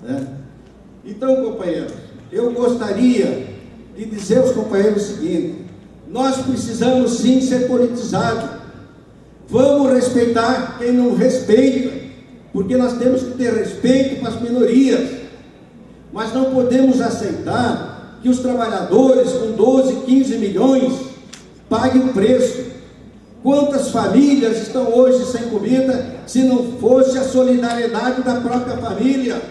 né? Então, companheiros, eu gostaria de dizer aos companheiros o seguinte: nós precisamos sim ser politizados. Vamos respeitar quem não respeita, porque nós temos que ter respeito para as minorias, mas não podemos aceitar que os trabalhadores com 12, 15 milhões paguem o preço. Quantas famílias estão hoje sem comida se não fosse a solidariedade da própria família?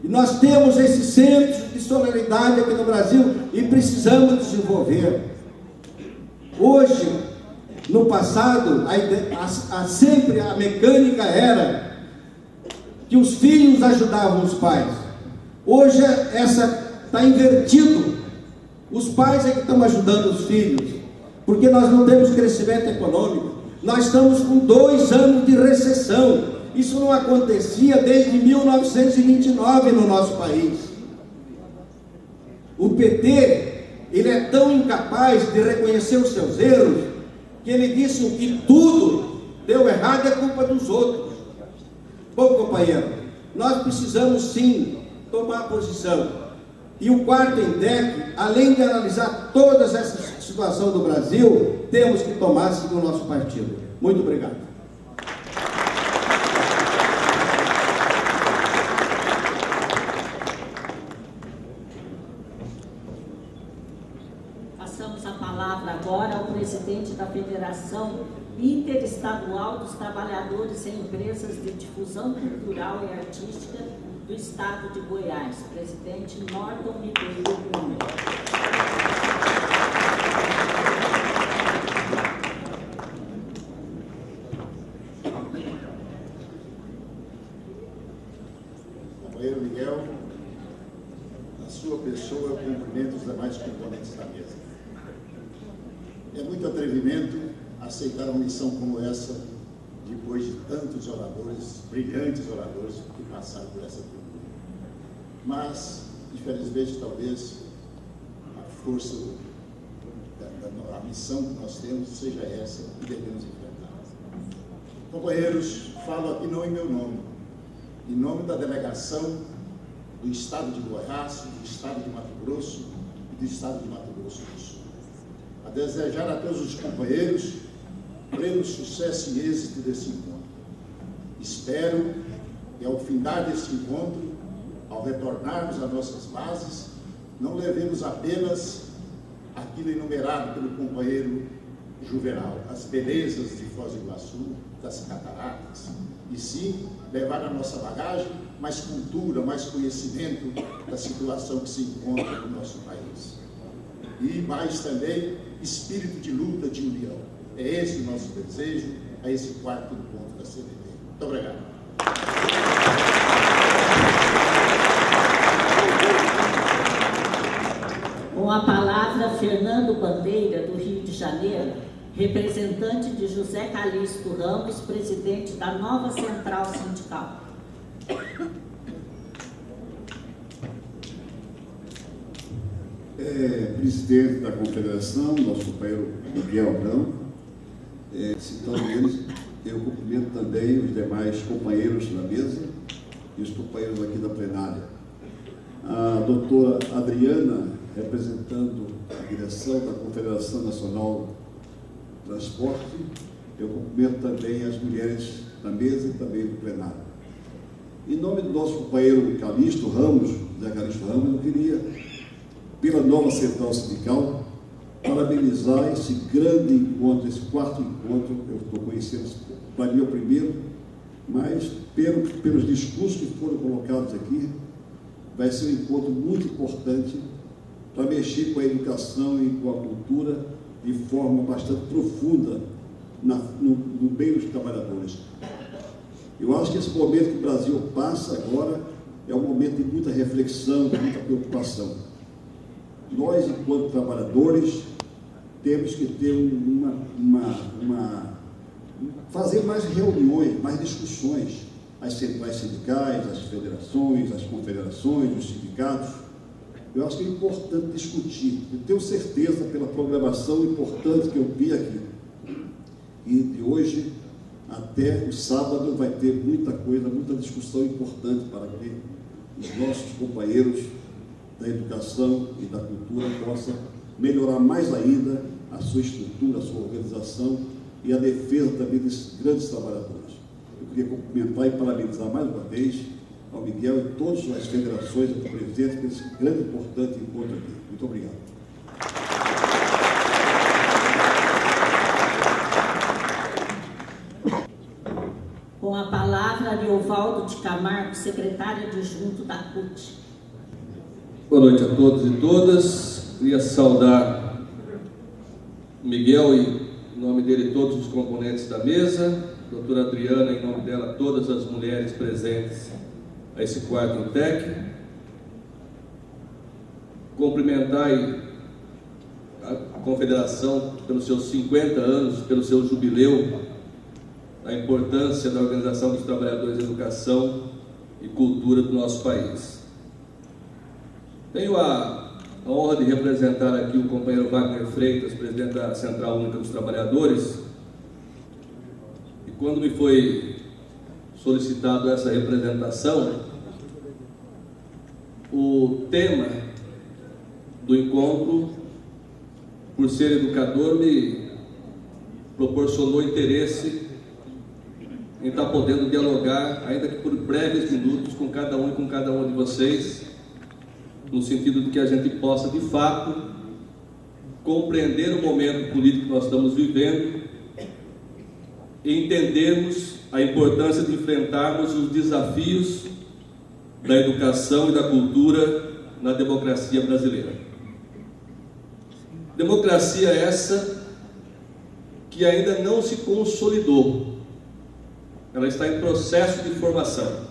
E nós temos esse centro de solidariedade aqui no Brasil e precisamos desenvolver. Hoje, no passado, sempre a mecânica era que os filhos ajudavam os pais. Hoje está invertido. Os pais é que estão ajudando os filhos, porque nós não temos crescimento econômico. Nós estamos com 2 anos de recessão. Isso não acontecia desde 1929 no nosso país. O PT, ele é tão incapaz de reconhecer os seus erros, que ele disse que tudo deu errado é culpa dos outros. Bom, companheiro, nós precisamos sim tomar posição. E o quarto INDEC, além de analisar toda essa situação do Brasil, temos que tomar sim o nosso partido. Muito obrigado. Passamos a palavra agora ao presidente da Federação Interestadual dos Trabalhadores em Empresas de Difusão Cultural e Artística do Estado de Goiás, presidente Norton Ribeiro Júnior. Companheiro Miguel, na sua pessoa, eu cumprimento os demais componentes da mesa. É muito atrevimento aceitar uma missão como essa, depois de tantos oradores, brilhantes oradores, que passaram por essa tribuna. Mas, infelizmente, talvez a força, a missão que nós temos seja essa que devemos enfrentar. Companheiros, falo aqui não em meu nome, em nome da delegação do Estado de Goiás, do Estado de Mato Grosso e do Estado de Mato Grosso do Sul. A desejar a todos os companheiros pleno sucesso e êxito desse encontro. Espero que ao findar desse encontro, ao retornarmos às nossas bases, não levemos apenas aquilo enumerado pelo companheiro Juvenal, as belezas de Foz do Iguaçu, das cataratas, e sim levar na nossa bagagem mais cultura, mais conhecimento da situação que se encontra no nosso país. E mais também espírito de luta, de união. É esse o nosso desejo, é esse quarto encontro da CBT. Muito obrigado. Com a palavra, Fernando Bandeira, do Rio de Janeiro, representante de José Calixto Ramos, presidente da nova Central Sindical. Presidente da Confederação, nosso companheiro Miguel Abrão, citando eles, eu cumprimento também os demais companheiros da mesa e os companheiros aqui da plenária. A doutora Adriana, representando a direção da Confederação Nacional de Transporte, eu cumprimento também as mulheres da mesa e também do plenário. Em nome do nosso companheiro Calixto Ramos, Zé Calixto Ramos, eu queria, pela nova Central Sindical, parabenizar esse grande encontro, esse quarto encontro. Eu estou conhecendo, para mim é o primeiro, mas pelos discursos que foram colocados aqui, vai ser um encontro muito importante para mexer com a educação e com a cultura de forma bastante profunda no bem dos trabalhadores. Eu acho que esse momento que o Brasil passa agora é um momento de muita reflexão, de muita preocupação. Nós, enquanto trabalhadores, temos que ter fazer mais reuniões, mais discussões, as centrais sindicais, as federações, as confederações, os sindicatos. Eu acho que é importante discutir. Eu tenho certeza, pela programação importante que eu vi aqui, e de hoje, até o sábado vai ter muita coisa, muita discussão importante para que os nossos companheiros da educação e da cultura possam melhorar mais ainda a sua estrutura, a sua organização e a defesa também desses grandes trabalhadores. Eu queria cumprimentar e parabenizar mais uma vez ao Miguel e todas as federações aqui presentes por esse grande e importante encontro aqui. Muito obrigado. Com a palavra, Ariovaldo de Camargo, secretário adjunto da CUT. Boa noite a todos e todas. Queria saudar o Miguel e, em nome dele, todos os componentes da mesa, a doutora Adriana, em nome dela, todas as mulheres presentes a esse quarto INTEC. Cumprimentar a Confederação pelos seus 50 anos, pelo seu jubileu, a importância da Organização dos Trabalhadores de Educação e Cultura do nosso país. Tenho a honra de representar aqui o companheiro Wagner Freitas, presidente da Central Única dos Trabalhadores, e quando me foi solicitado essa representação, o tema do encontro, por ser educador, me proporcionou interesse em estar podendo dialogar, ainda que por breves minutos, com cada um e com cada uma de vocês, no sentido de que a gente possa, de fato, compreender o momento político que nós estamos vivendo e entendermos a importância de enfrentarmos os desafios da educação e da cultura na democracia brasileira. Democracia essa que ainda não se consolidou. Ela está em processo de formação.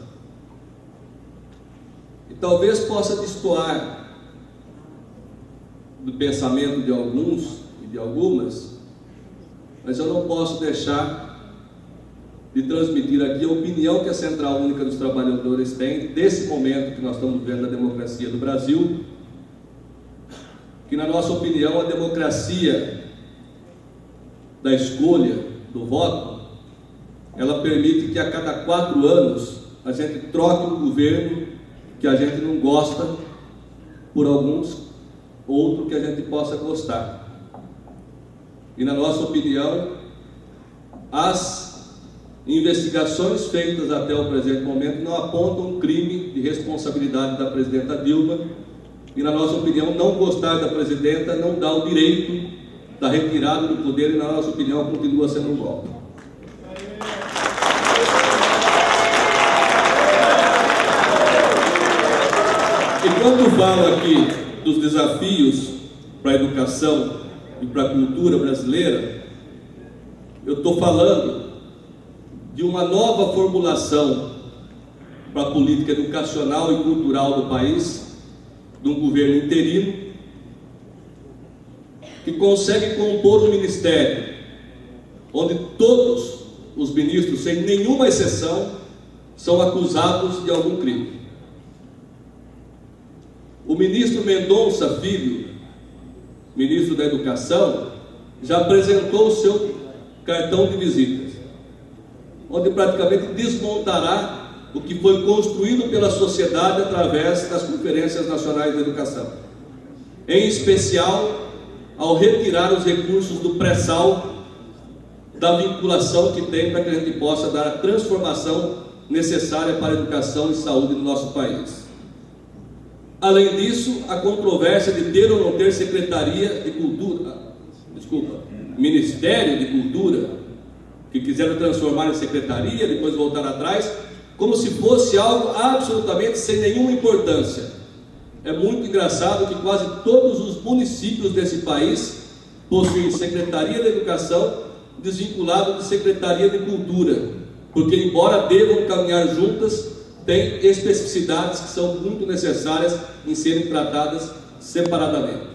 E talvez possa destoar do pensamento de alguns e de algumas, mas eu não posso deixar de transmitir aqui a opinião que a Central Única dos Trabalhadores tem desse momento que nós estamos vivendo da democracia do Brasil, que, na nossa opinião, a democracia da escolha, do voto, ela permite que a cada 4 anos a gente troque um governo que a gente não gosta por alguns, outro que a gente possa gostar. E, na nossa opinião, as investigações feitas até o presente momento não apontam um crime de responsabilidade da presidenta Dilma, e, na nossa opinião, não gostar da presidenta não dá o direito da retirada do poder, e, na nossa opinião, continua sendo um golpe. E quando falo aqui dos desafios para a educação e para a cultura brasileira, eu estou falando de uma nova formulação para a política educacional e cultural do país, de um governo interino, que consegue compor um ministério onde todos os ministros, sem nenhuma exceção, são acusados de algum crime. O ministro Mendonça Filho, ministro da Educação, já apresentou o seu cartão de visitas, onde praticamente desmontará o que foi construído pela sociedade através das conferências nacionais de educação, em especial ao retirar os recursos do pré-sal, da vinculação que tem para que a gente possa dar a transformação necessária para a educação e saúde do nosso país. Além disso, a controvérsia de ter ou não ter Ministério de Cultura, que quiseram transformar em secretaria, depois voltar atrás, como se fosse algo absolutamente sem nenhuma importância. É muito engraçado que quase todos os municípios desse país possuem Secretaria de Educação desvinculado de Secretaria de Cultura, porque, embora devam caminhar juntas, tem especificidades que são muito necessárias em serem tratadas separadamente.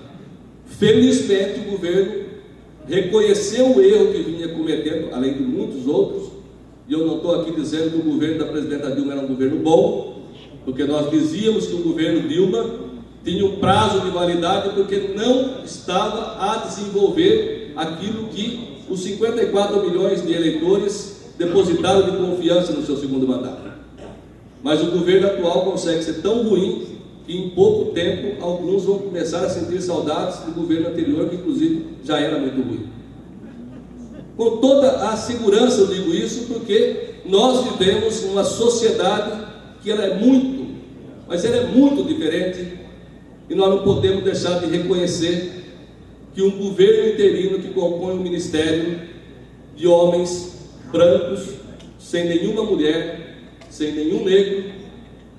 Felizmente, o governo reconheceu o erro que vinha cometendo, além de muitos outros, e eu não estou aqui dizendo que o governo da presidenta Dilma era um governo bom, porque nós dizíamos que o governo Dilma tinha um prazo de validade porque não estava a desenvolver aquilo que os 54 milhões de eleitores depositaram de confiança no seu segundo mandato. Mas o governo atual consegue ser tão ruim que em pouco tempo alguns vão começar a sentir saudades do governo anterior, que inclusive já era muito ruim. Com toda a segurança eu digo isso porque nós vivemos uma sociedade que ela é muito, mas ela é muito diferente, e nós não podemos deixar de reconhecer que um governo interino que compõe um ministério de homens brancos, sem nenhuma mulher, sem nenhum negro,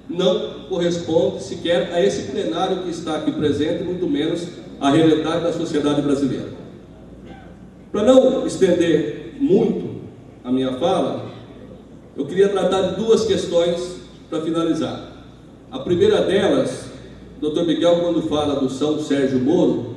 não corresponde sequer a esse plenário que está aqui presente, muito menos à realidade da sociedade brasileira. Para não estender muito a minha fala, eu queria tratar de duas questões para finalizar. A primeira delas, o Dr. Miguel, quando fala do São Sérgio Moro,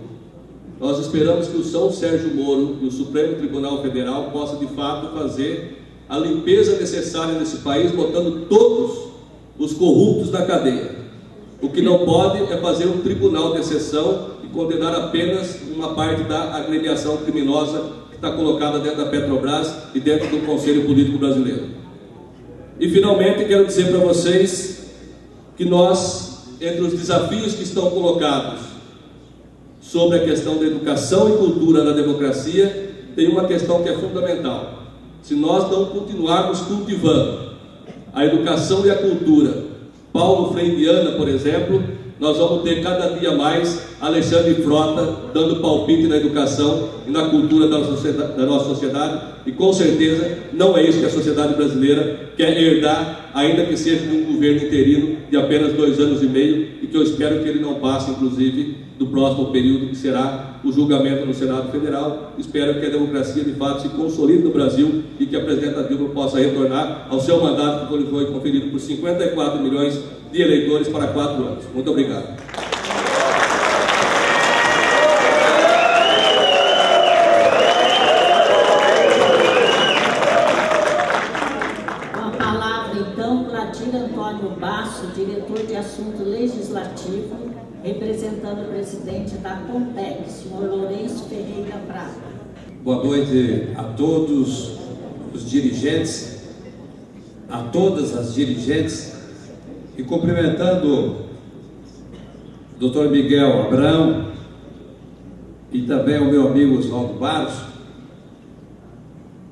nós esperamos que o São Sérgio Moro e o Supremo Tribunal Federal possa de fato fazer a limpeza necessária nesse país, botando todos os corruptos na cadeia. O que não pode é fazer um tribunal de exceção e condenar apenas uma parte da agremiação criminosa que está colocada dentro da Petrobras e dentro do Conselho Político Brasileiro. E finalmente quero dizer para vocês que nós, entre os desafios que estão colocados sobre a questão da educação e cultura na democracia, tem uma questão que é fundamental. Se nós não continuarmos cultivando a educação e a cultura, Paulo Freire, por exemplo, nós vamos ter cada dia mais Alexandre Frota dando palpite na educação e na cultura da nossa sociedade, e com certeza não é isso que a sociedade brasileira quer herdar, ainda que seja de um governo interino de apenas 2 anos e meio, e que eu espero que ele não passe, inclusive, do próximo período, que será o julgamento no Senado Federal. Espero que a democracia de fato se consolide no Brasil e que a presidenta Dilma possa retornar ao seu mandato, que foi conferido por 54 milhões de eleitores para 4 anos. Muito obrigado. Com a palavra, então, Cladir Antônio Basso, diretor de Assunto Legislativo, representando o presidente da CONTEC, senhor Lourenço Ferreira Prado. Boa noite a todos os dirigentes, a todas as dirigentes, e cumprimentando o Dr. Miguel Abrão e também o meu amigo Oswaldo Barros,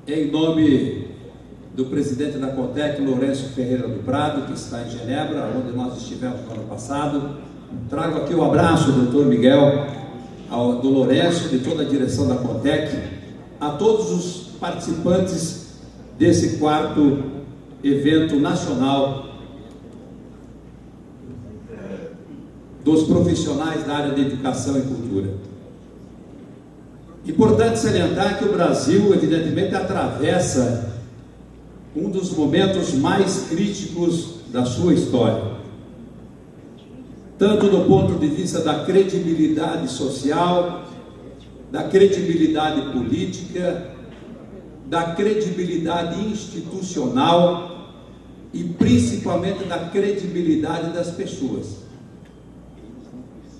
em nome do presidente da CONTEC, Lourenço Ferreira do Prado, que está em Genebra, onde nós estivemos no ano passado. Trago aqui o abraço do Dr. Miguel, do Lourenço, de toda a direção da CONTEC, a todos os participantes desse 4º evento nacional dos profissionais da área de educação e cultura. Importante salientar que o Brasil, evidentemente, atravessa um dos momentos mais críticos da sua história, tanto do ponto de vista da credibilidade social, da credibilidade política, da credibilidade institucional e principalmente da credibilidade das pessoas.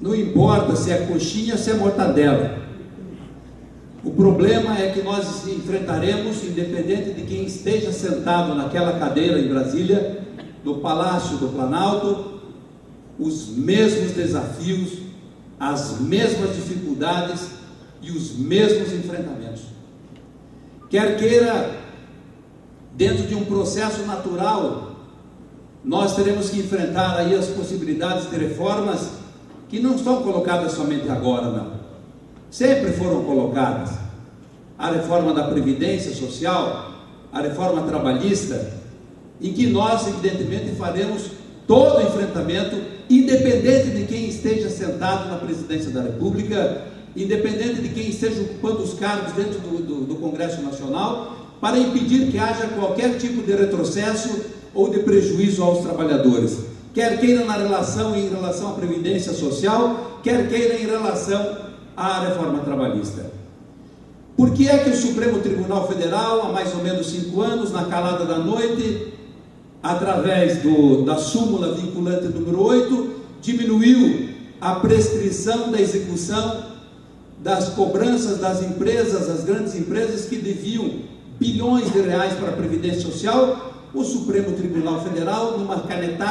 Não importa se é coxinha ou se é mortadela. O problema é que nós enfrentaremos, independente de quem esteja sentado naquela cadeira em Brasília, no Palácio do Planalto, os mesmos desafios, as mesmas dificuldades e os mesmos enfrentamentos. Quer queira, dentro de um processo natural, nós teremos que enfrentar aí as possibilidades de reformas que não estão colocadas somente agora, não. Sempre foram colocadas. A reforma da Previdência Social, a reforma trabalhista, em que nós, evidentemente, faremos todo o enfrentamento, independente de quem esteja sentado na presidência da República, independente de quem esteja ocupando os cargos dentro do Congresso Nacional, para impedir que haja qualquer tipo de retrocesso ou de prejuízo aos trabalhadores, quer queira em relação à Previdência Social, quer queira em relação à reforma trabalhista. Por que é que o Supremo Tribunal Federal, há mais ou menos 5 anos, na calada da noite, através da súmula vinculante número 8, diminuiu a prescrição da execução das cobranças das empresas, das grandes empresas que deviam bilhões de reais para a Previdência Social, o Supremo Tribunal Federal, numa canetada